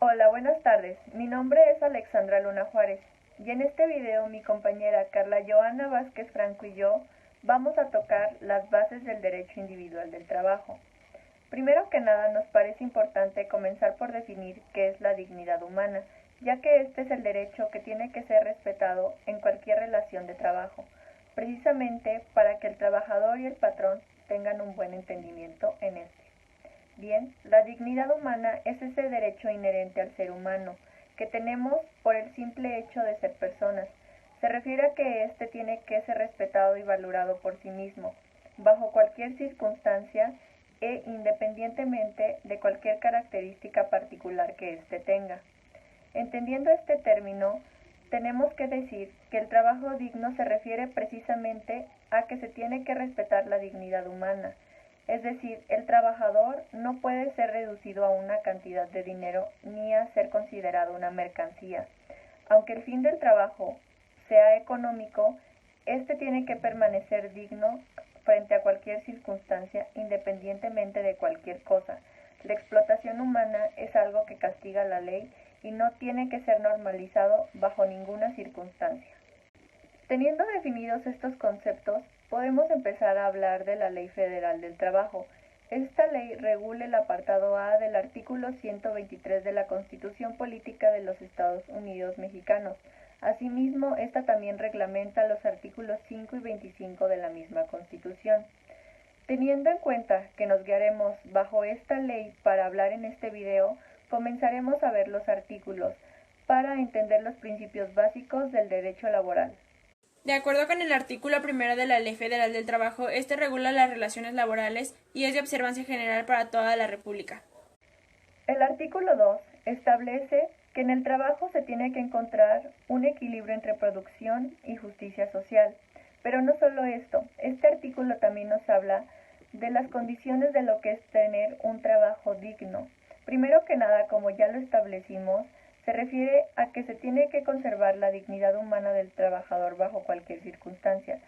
Hola, buenas tardes. Mi nombre es Alexandra Luna Juárez y en este video mi compañera Carla Joana Vázquez Franco y yo vamos a tocar las bases del derecho individual del trabajo. Primero que nada, nos parece importante comenzar por definir qué es la dignidad humana, ya que este es el derecho que tiene que ser respetado en cualquier relación de trabajo, precisamente para que el trabajador y el patrón tengan un buen entendimiento en este. Bien, la dignidad humana es ese derecho inherente al ser humano que tenemos por el simple hecho de ser personas. Se refiere a que éste tiene que ser respetado y valorado por sí mismo, bajo cualquier circunstancia e independientemente de cualquier característica particular que éste tenga. Entendiendo este término, tenemos que decir que el trabajo digno se refiere precisamente a que se tiene que respetar la dignidad humana. Es decir, el trabajador no puede ser reducido a una cantidad de dinero ni a ser considerado una mercancía. Aunque el fin del trabajo sea económico, este tiene que permanecer digno frente a cualquier circunstancia, independientemente de cualquier cosa. La explotación humana es algo que castiga la ley y no tiene que ser normalizado bajo ninguna circunstancia. Teniendo definidos estos conceptos, podemos empezar a hablar de la Ley Federal del Trabajo. Esta ley regula el apartado A del artículo 123 de la Constitución Política de los Estados Unidos Mexicanos. Asimismo, esta también reglamenta los artículos 5 y 25 de la misma Constitución. Teniendo en cuenta que nos guiaremos bajo esta ley para hablar en este video, comenzaremos a ver los artículos para entender los principios básicos del derecho laboral. De acuerdo con el artículo 1 de la Ley Federal del Trabajo, este regula las relaciones laborales y es de observancia general para toda la República. El artículo 2 establece que en el trabajo se tiene que encontrar un equilibrio entre producción y justicia social. Pero no solo esto, este artículo también nos habla de las condiciones de lo que es tener un trabajo digno. Primero que nada, como ya lo establecimos, se refiere a que se tiene que conservar la dignidad humana del trabajador bajo cualquier circunstancia,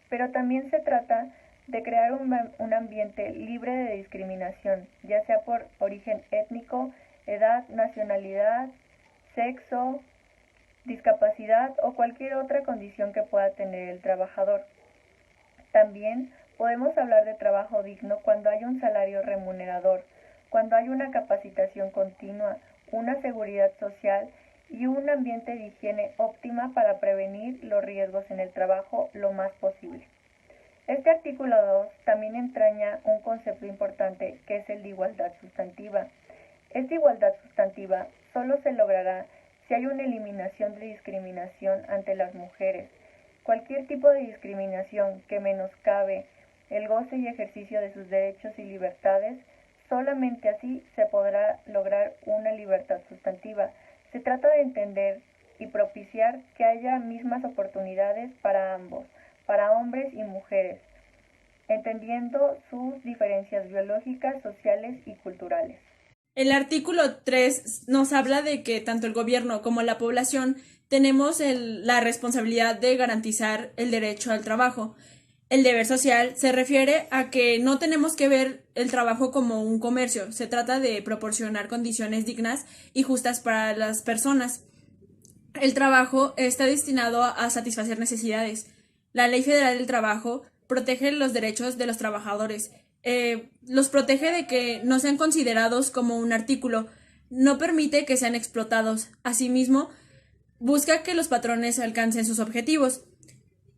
pero también se trata de crear un ambiente libre de discriminación, ya sea por origen étnico, edad, nacionalidad, sexo, discapacidad o cualquier otra condición que pueda tener el trabajador. También podemos hablar de trabajo digno cuando hay un salario remunerador, cuando hay una capacitación continua, una seguridad social y un ambiente de higiene óptima para prevenir los riesgos en el trabajo lo más posible. Este artículo 2 también entraña un concepto importante que es el de igualdad sustantiva. Esta igualdad sustantiva solo se logrará si hay una eliminación de discriminación ante las mujeres. Cualquier tipo de discriminación que menoscabe el goce y ejercicio de sus derechos y libertades, solamente así se podrá lograr una libertad sustantiva. Se trata de entender y propiciar que haya mismas oportunidades para ambos, para hombres y mujeres, entendiendo sus diferencias biológicas, sociales y culturales. El artículo 3 nos habla de que tanto el gobierno como la población tenemos la responsabilidad de garantizar el derecho al trabajo. El deber social se refiere a que no tenemos que ver el trabajo como un comercio, se trata de proporcionar condiciones dignas y justas para las personas. El trabajo está destinado a satisfacer necesidades. La Ley Federal del Trabajo protege los derechos de los trabajadores, los protege de que no sean considerados como un artículo, no permite que sean explotados. Asimismo, busca que los patrones alcancen sus objetivos.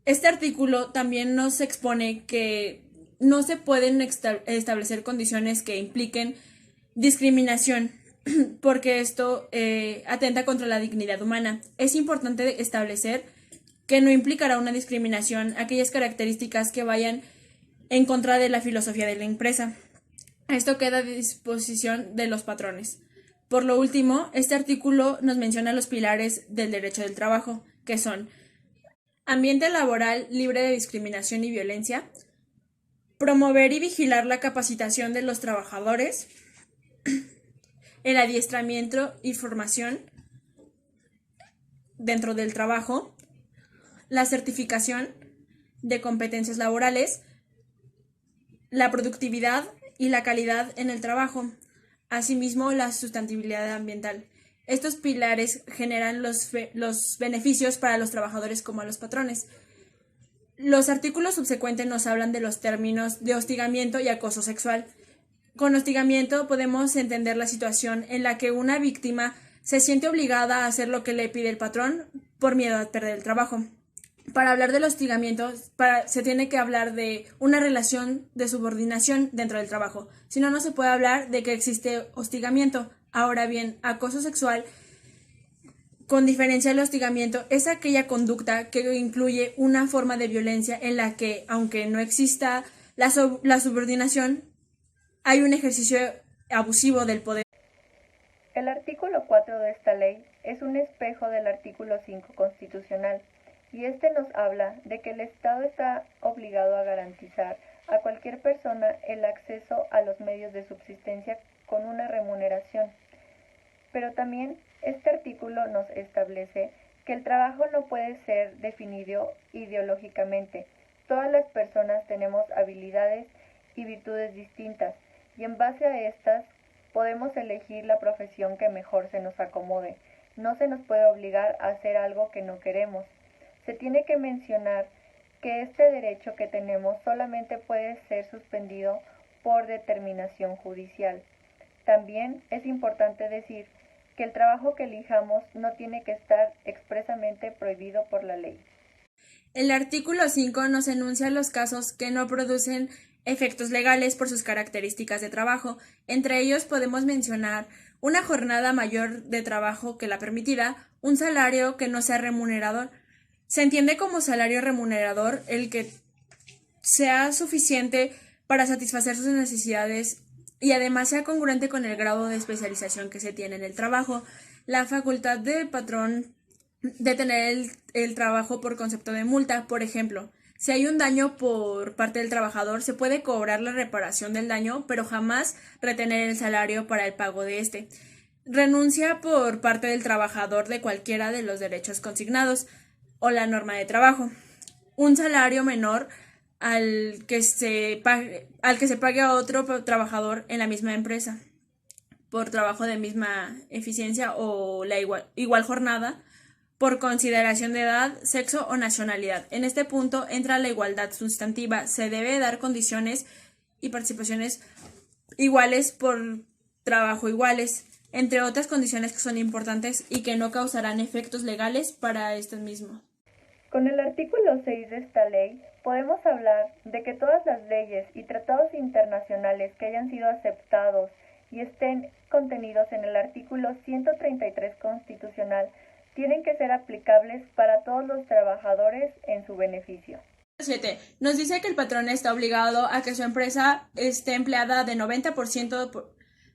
Este artículo también nos expone que no se pueden establecer condiciones que impliquen discriminación, porque esto atenta contra la dignidad humana. Es importante establecer que no implicará una discriminación aquellas características que vayan en contra de la filosofía de la empresa. Esto queda a disposición de los patrones. Por lo último, este artículo nos menciona los pilares del derecho del trabajo, que son ambiente laboral libre de discriminación y violencia, promover y vigilar la capacitación de los trabajadores, el adiestramiento y formación dentro del trabajo, la certificación de competencias laborales, la productividad y la calidad en el trabajo, asimismo la sustentabilidad ambiental. Estos pilares generan los beneficios para los trabajadores como a los patrones. Los artículos subsecuentes nos hablan de los términos de hostigamiento y acoso sexual. Con hostigamiento podemos entender la situación en la que una víctima se siente obligada a hacer lo que le pide el patrón por miedo a perder el trabajo. Para hablar del hostigamiento, se tiene que hablar de una relación de subordinación dentro del trabajo. Si no, no se puede hablar de que existe hostigamiento. Ahora bien, acoso sexual, con diferencia del hostigamiento, es aquella conducta que incluye una forma de violencia en la que, aunque no exista la subordinación, hay un ejercicio abusivo del poder. El artículo 4 de esta ley es un espejo del artículo 5 constitucional, y este nos habla de que el Estado está obligado a garantizar a cualquier persona el acceso a los medios de subsistencia con una remuneración. Pero también este artículo nos establece que el trabajo no puede ser definido ideológicamente. Todas las personas tenemos habilidades y virtudes distintas, y en base a estas podemos elegir la profesión que mejor se nos acomode. No se nos puede obligar a hacer algo que no queremos. Se tiene que mencionar que este derecho que tenemos solamente puede ser suspendido por determinación judicial. También es importante decir que el trabajo que elijamos no tiene que estar expresamente prohibido por la ley. El artículo 5 nos enuncia los casos que no producen efectos legales por sus características de trabajo. Entre ellos podemos mencionar una jornada mayor de trabajo que la permitida, un salario que no sea remunerador. Se entiende como salario remunerador el que sea suficiente para satisfacer sus necesidades y además sea congruente con el grado de especialización que se tiene en el trabajo. La facultad del patrón de tener el trabajo por concepto de multa, por ejemplo, si hay un daño por parte del trabajador, se puede cobrar la reparación del daño, pero jamás retener el salario para el pago de este. Renuncia por parte del trabajador de cualquiera de los derechos consignados o la norma de trabajo. Un salario menor al que se pague a otro trabajador en la misma empresa por trabajo de misma eficiencia o la igual jornada por consideración de edad, sexo o nacionalidad. En este punto entra la igualdad sustantiva. Se debe dar condiciones y participaciones iguales por trabajo iguales, entre otras condiciones que son importantes y que no causarán efectos legales para este mismo. Con el artículo 6 de esta ley, podemos hablar de que todas las leyes y tratados internacionales que hayan sido aceptados y estén contenidos en el artículo 133 constitucional tienen que ser aplicables para todos los trabajadores en su beneficio. 7. Nos dice que el patrón está obligado a que su empresa esté empleada de 90%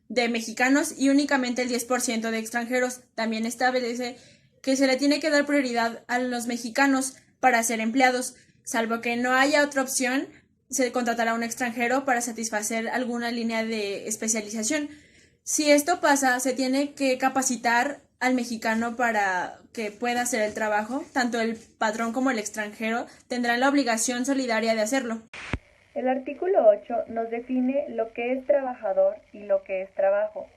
de mexicanos y únicamente el 10% de extranjeros. También establece que se le tiene que dar prioridad a los mexicanos para ser empleados, salvo que no haya otra opción, se contratará a un extranjero para satisfacer alguna línea de especialización. Si esto pasa, se tiene que capacitar al mexicano para que pueda hacer el trabajo. Tanto el patrón como el extranjero tendrán la obligación solidaria de hacerlo. El artículo 8 nos define lo que es trabajador y lo que es trabajo.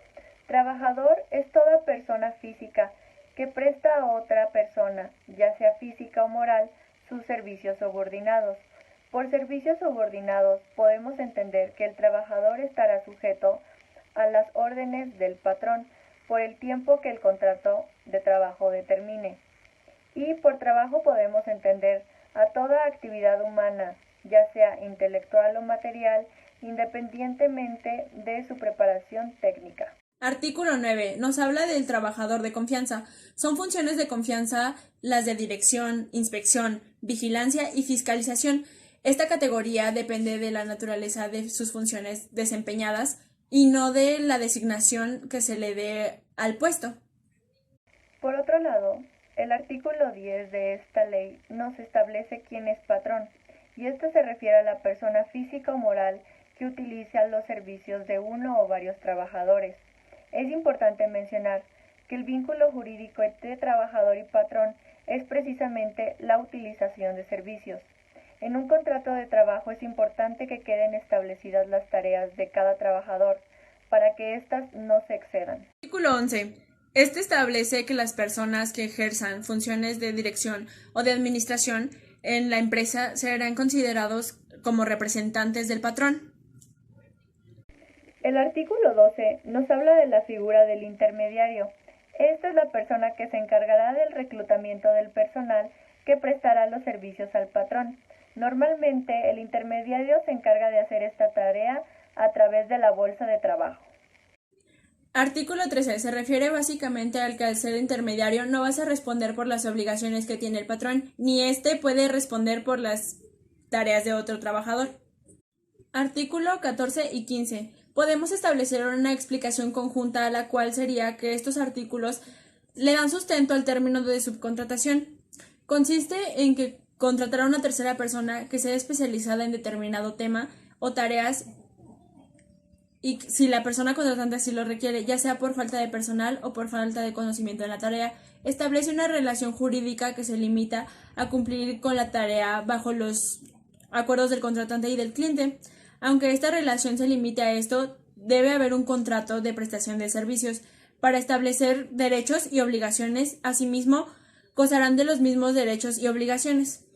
Trabajador es toda persona física que presta a otra persona, ya sea física o moral, sus servicios subordinados. Por servicios subordinados podemos entender que el trabajador estará sujeto a las órdenes del patrón por el tiempo que el contrato de trabajo determine. Y por trabajo podemos entender a toda actividad humana, ya sea intelectual o material, independientemente de su preparación técnica. Artículo 9. Nos habla del trabajador de confianza. Son funciones de confianza las de dirección, inspección, vigilancia y fiscalización. Esta categoría depende de la naturaleza de sus funciones desempeñadas y no de la designación que se le dé al puesto. Por otro lado, el artículo 10 de esta ley nos establece quién es patrón, y esto se refiere a la persona física o moral que utiliza los servicios de uno o varios trabajadores. Es importante mencionar que el vínculo jurídico entre trabajador y patrón es precisamente la utilización de servicios. En un contrato de trabajo es importante que queden establecidas las tareas de cada trabajador para que éstas no se excedan. Artículo 11. Este establece que las personas que ejerzan funciones de dirección o de administración en la empresa serán considerados como representantes del patrón. El artículo 12 nos habla de la figura del intermediario. Esta es la persona que se encargará del reclutamiento del personal que prestará los servicios al patrón. Normalmente, el intermediario se encarga de hacer esta tarea a través de la bolsa de trabajo. Artículo 13. Se refiere básicamente al que al ser intermediario no vas a responder por las obligaciones que tiene el patrón, ni éste puede responder por las tareas de otro trabajador. Artículo 14 y 15. Podemos establecer una explicación conjunta a la cual sería que estos artículos le dan sustento al término de subcontratación. Consiste en que contratar a una tercera persona que sea especializada en determinado tema o tareas y si la persona contratante así lo requiere, ya sea por falta de personal o por falta de conocimiento en la tarea, establece una relación jurídica que se limita a cumplir con la tarea bajo los acuerdos del contratante y del cliente. Aunque esta relación se limite a esto, debe haber un contrato de prestación de servicios para establecer derechos y obligaciones. Asimismo, gozarán de los mismos derechos y obligaciones.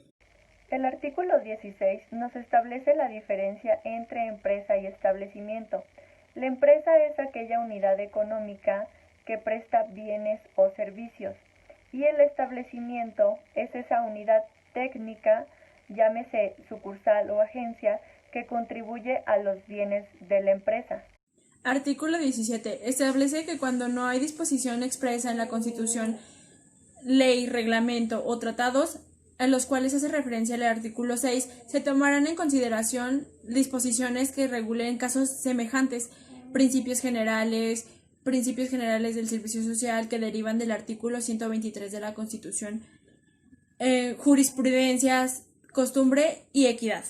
El artículo 16 nos establece la diferencia entre empresa y establecimiento. La empresa es aquella unidad económica que presta bienes o servicios y el establecimiento es esa unidad técnica, llámese sucursal o agencia, que contribuye a los bienes de la empresa. Artículo 17. Establece que cuando no hay disposición expresa en la Constitución, ley, reglamento o tratados a los cuales hace referencia el artículo 6, se tomarán en consideración disposiciones que regulen casos semejantes, principios generales del servicio social que derivan del artículo 123 de la Constitución, jurisprudencias, costumbre y equidad.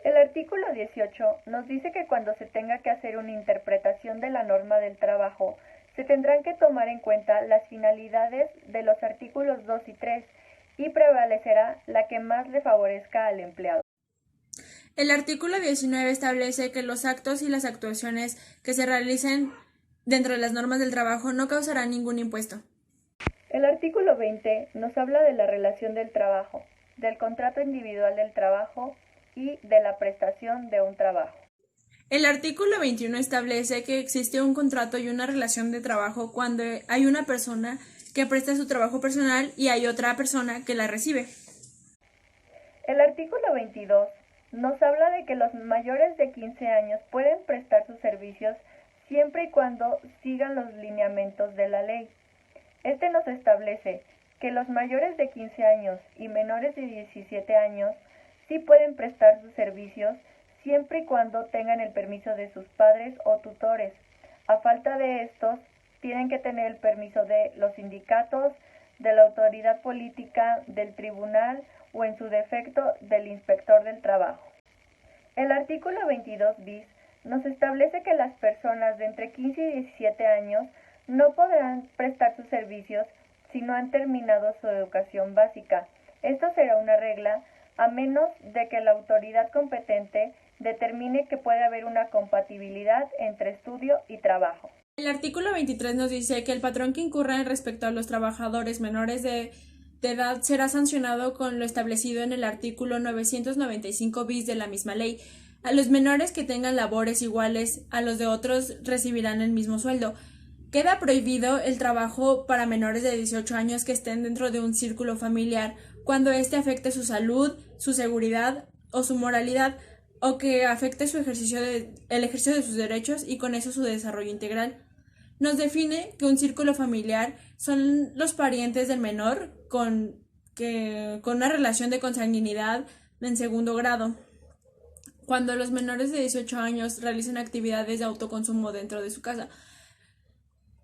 El artículo 18 nos dice que cuando se tenga que hacer una interpretación de la norma del trabajo, se tendrán que tomar en cuenta las finalidades de los artículos 2 y 3 y prevalecerá la que más le favorezca al empleado. El artículo 19 establece que los actos y las actuaciones que se realicen dentro de las normas del trabajo no causarán ningún impuesto. El artículo 20 nos habla de la relación del trabajo, del contrato individual del trabajo y de la prestación de un trabajo. El artículo 21 establece que existe un contrato y una relación de trabajo cuando hay una persona que presta su trabajo personal y hay otra persona que la recibe. El artículo 22 nos habla de que los mayores de 15 años pueden prestar sus servicios siempre y cuando sigan los lineamientos de la ley. Este nos establece que los mayores de 15 años y menores de 17 años sí pueden prestar sus servicios siempre y cuando tengan el permiso de sus padres o tutores. A falta de estos, tienen que tener el permiso de los sindicatos, de la autoridad política, del tribunal o en su defecto del inspector del trabajo. El artículo 22 bis nos establece que las personas de entre 15 y 17 años no podrán prestar sus servicios si no han terminado su educación básica. Esto será una regla a menos de que la autoridad competente determine que puede haber una compatibilidad entre estudio y trabajo. El artículo 23 nos dice que el patrón que incurra respecto a los trabajadores menores de edad será sancionado con lo establecido en el artículo 995 bis de la misma ley. A los menores que tengan labores iguales a los de otros recibirán el mismo sueldo. Queda prohibido el trabajo para menores de 18 años que estén dentro de un círculo familiar cuando éste afecte su salud, su seguridad o su moralidad o que afecte el ejercicio de sus derechos y con eso su desarrollo integral. Nos define que un círculo familiar son los parientes del menor con una relación de consanguinidad en segundo grado. Cuando los menores de 18 años realicen actividades de autoconsumo dentro de su casa,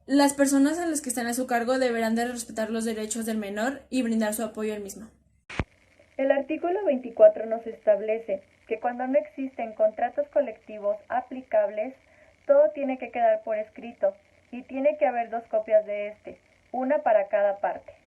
las personas a las que están a su cargo deberán de respetar los derechos del menor y brindar su apoyo al mismo. El artículo 24 nos establece que cuando no existen contratos colectivos aplicables, todo tiene que quedar por escrito y tiene que haber 2 copias de este, una para cada parte.